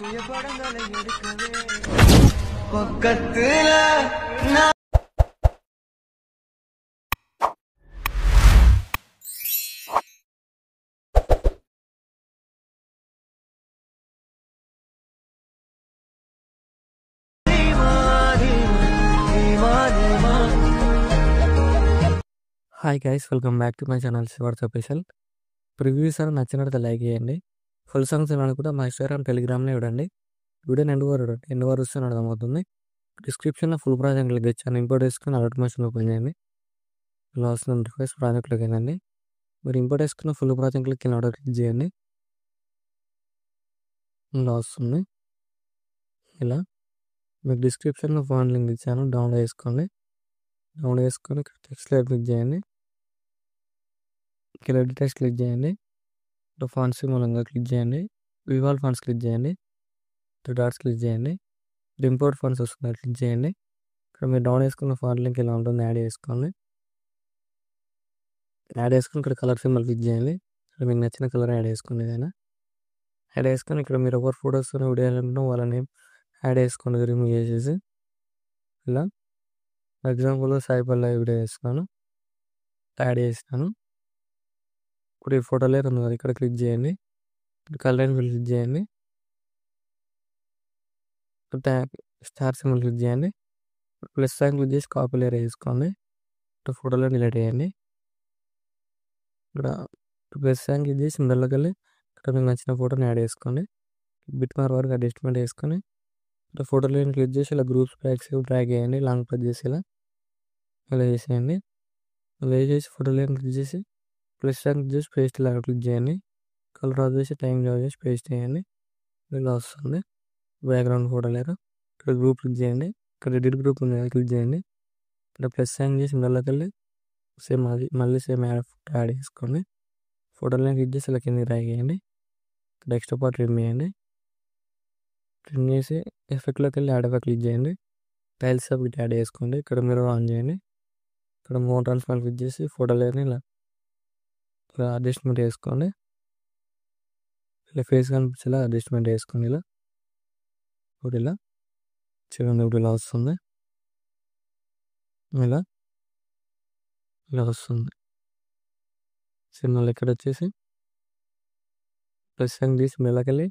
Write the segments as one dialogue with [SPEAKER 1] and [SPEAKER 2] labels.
[SPEAKER 1] Hi guys, welcome back to my channel Sivartha special. Previews అని నచ్చినట్టు like చేయండి. Full songs వినాలని కూడా మా ఇన్స్టాగ్రామ్, టెలిగ్రామ్లో చూడండి. వీడియోని ఎండ్ వరకు వస్తే అర్థమవుతుంది. డిస్క్రిప్షన్లో ఫుల్ ప్రాజెక్ట్ క్లిక్ ఇచ్చాను. ఇంపోర్ట్ చేసుకుని అలర్ట్ మోషన్ ఓపెన్ చేయండి. ఇలా వస్తుంది రిక్వెస్ట్ ప్రాజెక్ట్లోకి వెళ్ళండి. మీరు ఇంపోర్ట్ చేసుకున్న ఫుల్ ప్రాజెక్ట్ క్లిక్ క్లిక్ చేయండి. ఇలా వస్తుంది. ఇలా మీకు డిస్క్రిప్షన్లో ఫోన్ లింక్ ఇచ్చాను, డౌన్లోడ్ చేసుకోండి. డౌన్లోడ్ చేసుకొని టెక్స్ట్ క్లిక్ చేయండి. ఇక్కడ ఎడిటర్స్ క్లిక్ చేయండి. ఇక్కడ ఫాంట్స్ మూలంగా క్లిక్ చేయండి. వివాల్ ఫాంట్స్ క్లిక్ చేయండి. ఇక్కడ డాట్స్ క్లిక్ చేయండి. ఇంపోర్ట్ ఫాంట్స్ వస్తుంది, క్లిక్ చేయండి. ఇక్కడ మీరు డౌన్ చేసుకున్న ఫాంట్ లింక్ ఇలా ఉంటుంది, యాడ్ చేసుకోండి. యాడ్ చేసుకుని ఇక్కడ కలర్ సింబల్ క్లిక్ చేయండి. ఇక్కడ మీకు నచ్చిన కలర్ యాడ్ చేసుకోండి. ఏదైనా యాడ్ చేసుకొని ఇక్కడ మీరు ఎవరు ఫోటోస్ వీడియో అనుకుంటున్నా వాళ్ళని యాడ్ చేసుకోండి, రిమూవ్ చేసేసి. ఇలా ఎగ్జాంపుల్ సాయి పల్లవి వీడియో చేస్తున్నాను, యాడ్ చేస్తాను. ఇప్పుడు ఈ ఫోటో లేరు ఉంది కదా, ఇక్కడ క్లిక్ చేయండి. కలర్ అండ్ క్లిక్ చేయండి. స్టార్ సింబల్ క్లిక్ చేయండి. ప్లస్ సైన్ క్లిక్ చేసి కాపీ లేయర్ వేసుకోండి. ఇక్కడ ఫోటోలో డిలీట్ చేయండి. ఇక్కడ ప్లస్ సైన్ క్లిక్ చేసి మిడిల్లోకి వెళ్ళి ఇక్కడ మీకు నచ్చిన ఫోటోని యాడ్ చేసుకోండి. బిట్ మార్క్ వరకు అడ్జస్ట్మెంట్ వేసుకొని ఇక్కడ ఫోటోలో క్లిక్ చేసి ఇలా గ్రూప్స్ బ్యాక్స్ డ్రాగ్ చేయండి. లాంగ్ ప్రెస్ చేసి ఇలా చేసేయండి. ఇలా చేసి ఫోటోలో క్లిక్ చేసి ప్లస్ సైన్ క్లిక్ చేసి పేస్ట్ ఇలా క్లిక్ చేయండి. కలర్ ఆఫ్ చేసి టైం జాబ్ చేసి పేస్ట్ చేయండి. ఇలా వస్తుంది బ్యాక్గ్రౌండ్ ఫోటో లేరు. ఇక్కడ గ్రూప్ క్లిక్ చేయండి. ఇక్కడ ఎడిట్ గ్రూప్ ఉంది, క్లిక్ చేయండి. ఇక్కడ ప్లస్ సైన్ చేసి మిడిల్లోకి వెళ్ళి సేమ్ అది మళ్ళీ సేమ్ ఫోటో యాడ్ చేసుకోండి. ఫోటోలో క్లిక్ చేసి ఇలా కింద డ్రాగ్ చేయండి. ఇక్కడ ఎక్స్ట్రా పార్ట్ ట్రిమ్ చేయండి. ట్రిమ్ చేసి ఎఫెక్ట్లోకి వెళ్ళి యాడ్ ఎఫెక్ట్ క్లిక్ చేయండి. టైల్స్ ఎఫెక్ట్ యాడ్ చేసుకోండి. ఇక్కడ మీరు ఆన్ చేయండి. ఇక్కడ మోర్ ట్రాన్స్ఫార్మ్ క్లిక్ చేసి ఫోటోలోని ఇలా అడ్జస్ట్మెంట్ వేసుకోండి. ఇలా ఫేస్ కనిపించేలా అడ్జస్ట్మెంట్ వేసుకోండి. ఇప్పుడు ఇలా చూడండి, ఇప్పుడు ఇలా వస్తుంది. ఇలా వస్తుంది. సినిమాలు ఇక్కడ వచ్చేసి ప్లస్ సైన్ తీసి మెల్లకెళ్ళి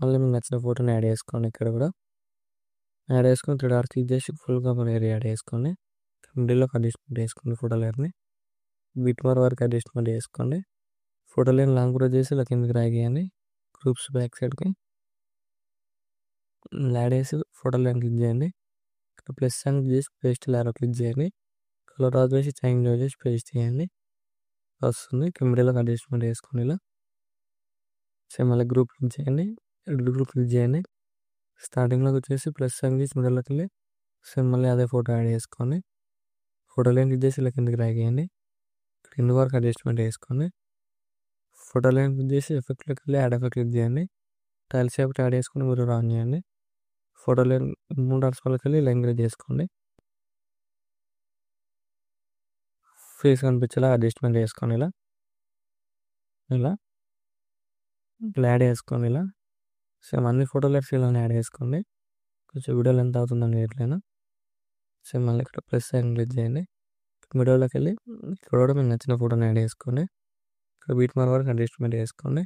[SPEAKER 1] మళ్ళీ మీకు నచ్చిన ఫోటోని యాడ్ చేసుకోండి. ఇక్కడ కూడా యాడ్ చేసుకొని 3 డాట్స్ క్లిక్ చేసి ఫుల్గా లేయర్ యాడ్ చేసుకోండి. మిడిల్లోకి అడ్జస్ట్మెంట్ వేసుకోండి. ఫోటో లేయర్ని బిట్ మార్క్ వరకు అడ్జస్ట్మెంట్ వేసుకోండి. ఫోటో లేయర్ లాంగ్ ప్రెస్ చేసి ఇలా కిందకి డ్రాగ్ చేయండి. గ్రూప్స్ బ్యాక్ సైడ్కి యాడ్ చేసి ఫోటో లేయర్ క్లిక్ చేయండి. ఇక్కడ ప్లస్ సైన్ చేసి పేస్ట్ లేయర్ క్లిక్ చేయండి. కలర్ ఆఫ్ చేసి టైం జాబ్ చేసి పేస్ట్ చేయండి. వస్తుంది. కెమెరాలోకి అడ్జస్ట్మెంట్ వేసుకోండి. ఇలా సేమ్ మళ్ళీ గ్రూప్ క్లిక్ చేయండి. గ్రూప్ క్లిక్ చేయండి. స్టార్టింగ్లోకి వచ్చేసి ప్లస్ సైన్ చేసి మిడిల్లోకి వెళ్ళి సేమ్ మళ్ళీ అదే ఫోటో యాడ్ చేసుకోండి. ఫోటో లైన్ క్లిక్ చేసి ఇలా కిందకి డ్రాగ్ చేయండి. ఇక్కడ ఎండ్ వరకు అడ్జస్ట్మెంట్ వేసుకోండి. ఫోటో లైన్ క్లిక్ చేసి ఎఫెక్ట్లోకి వెళ్ళి యాడ్ ఎఫెక్ట్ క్లిక్ చేయండి. టైల్స్ ఎఫెక్ట్ యాడ్ చేసుకుని మీరు ఆన్ చేయండి. ఫోటో లైన్ 3 డాట్స్ వాళ్ళకి వెళ్ళి ఇలా ఎంకరేజ్ చేసుకోండి. ఫేస్ కనిపించేలా అడ్జస్ట్మెంట్ వేసుకోండి. ఇలా యాడ్ చేసుకోండి. ఇలా సేమ్ అన్ని ఫోటో లైట్స్ ఇలా యాడ్ చేసుకోండి. కొంచెం వీడియోలు ఎంత అవుతుందని ఎట్లయినా సేమ్ మళ్ళీ ఇక్కడ ప్లస్ సైన్ క్లిక్ చేయండి. వీడియోలోకి వెళ్ళి ఇక్కడ కూడా మీకు నచ్చిన ఫోటోని యాడ్ చేసుకోండి. ఇక్కడ బీట్ మార్క్ వరకు అడ్జస్ట్మెంట్ వేసుకోండి.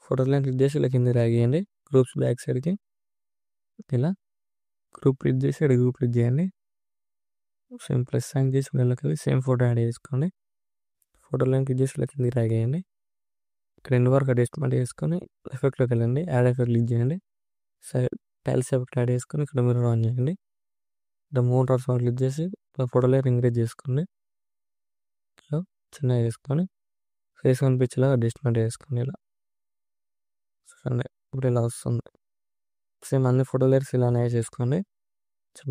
[SPEAKER 1] ఫోటో లైన్ క్లిక్ చేసి ఇలా కింద డ్రాగ్ చేయండి. గ్రూప్స్ బ్యాక్ సైడ్కి ఇలా గ్రూప్ క్లిక్ చేసి ఇక్కడ గ్రూప్ క్లిక్ చేయండి. సేమ్ ప్లస్ సైన్ చేసి వీడియోలోకి వెళ్ళి సేమ్ ఫోటో యాడ్ చేసుకోండి. ఫోటో లైన్ క్లిక్ చేసి ఇలా కింద డ్రాగ్ చేయండి. ఇక్కడ ఎండ్ వరకు అడ్జస్ట్మెంట్ చేసుకొని ఎఫెక్ట్లోకి వెళ్ళండి. యాడ్ ఎఫెక్ట్ క్లిక్ చేయండి. టైల్స్ ఎఫెక్ట్ యాడ్ చేసుకొని ఇక్కడ మీరు ఆన్ చేయండి. ఇక్కడ 3 డాట్స్ క్లిక్ చేసి ఫోటోలో ఎంకరేజ్ చేసుకోండి. చిన్నగా చేసుకొని ఫేస్ కనిపించేలా అడ్జస్ట్మెంట్ చేసుకోండి. ఇలా చూడండి, ఇప్పుడు ఇలా వస్తుంది. సేమ్ అన్ని ఫోటో లేయర్స్ ఇలానే చేసుకోండి.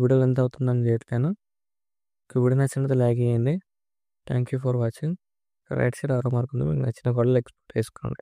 [SPEAKER 1] వీడియోలు ఎంత అవుతుందని చేయట్లేను. వీడియో నచ్చినట్టు లైక్ చేయండి. Thank you for watching. Right side ఆరో మార్క్ ఉంది, మీకు నచ్చిన ఫోటోలు ఎక్స్పోర్ట్ చేసుకోండి.